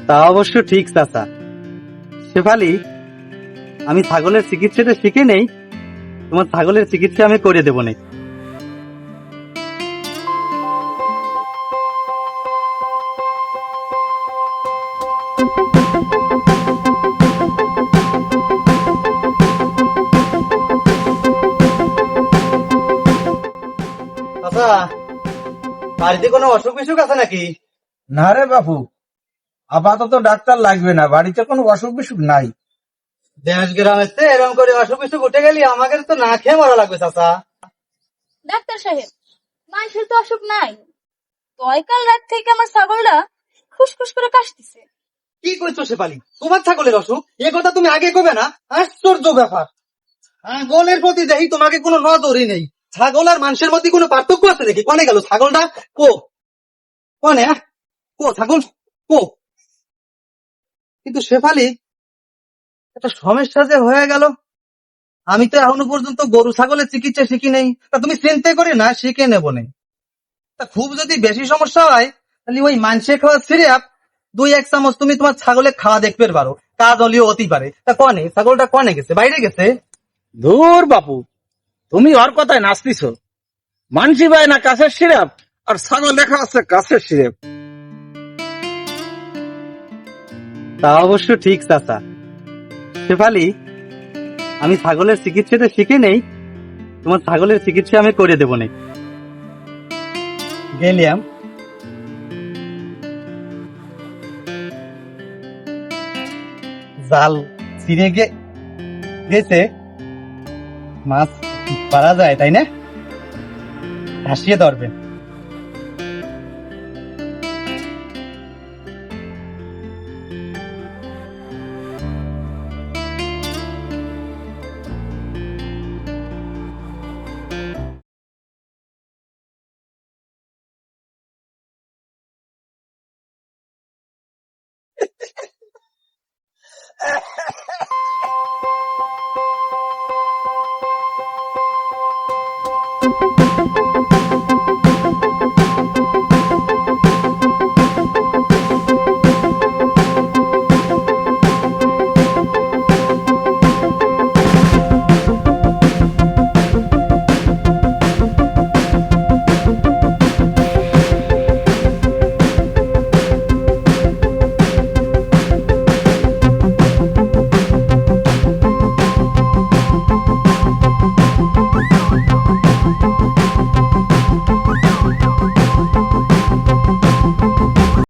তা অবশ্য ঠিক চাচা। শেফালি, আমি ছাগলের চিকিৎসাটা শিখে নেই, তোমার ছাগলের চিকিৎসা আমি করে দেবো না। চাচা, বাড়িতে কোনো অসুখ বিসুখ আছে নাকি? না রে বাপু, আপাতত ডাক্তার লাগবে না, বাড়িতে কোনো অসুখ বিসুখ নাই। দেশ গ্রামের চেয়ে এরকম করে অসুখ বিসুখ উঠে গেলি আমাকে তো না খেয়ে মরা লাগবে চাচা। ডাক্তার সাহেব, মানুষের তো অসুখ নাই। কাল রাত থেকে আমার ছাগলটা খুশখুশ করে কাশতেছে। কি করছো শেফালি, তোমার ছাগলের অসুখ এ কথা তুমি আগে কবে না? আশ্চর্য ব্যাপার। ছাগলের প্রতি দেখি তোমাকে কোনো নজরই নেই। ছাগল আর মানুষের মধ্যে কোনো পার্থক্য আছে নাকি? কনে গেল ছাগলটা? কো কনে কো ছাগল কো? কিন্তু শেফালি, একটা সমস্যা যে হয়ে গেল। আমি তো এখনো পর্যন্ত গরু ছাগলের চিকিৎসা শিখি নেই, তা তুমি চিন্তা করে না শিখে নেবো না। তা খুব যদি বেশি সমস্যা হয় তাহলে ওই মানসে খাওয়া সিরাপ 2-1 চামচ তুমি তোমার ছাগলে খাওয়া দেখতে পারো, কাজ হলেও হতেই পারে। তা কনে ছাগলটা কনে গেছে? বাইরে গেছে? ধুর বাপু, তুমি ওর কথায় নাচতিছ। মানসি ভাই না কাছের সিরাপ, আর ছাগল লেখা আছে কাছের সিরাপ। তা অবশ্য ঠিক চাচা। শেফালি, আমি ছাগলের চিকিৎসাটা শিখে নেই, তোমার ছাগলের চিকিৎসা আমি করে দেবো না। গেলিয়াম জাল ছিঁড়ে গেছে, মাছ পারা যায় তাই না? হাসিয়ে ধরবেন।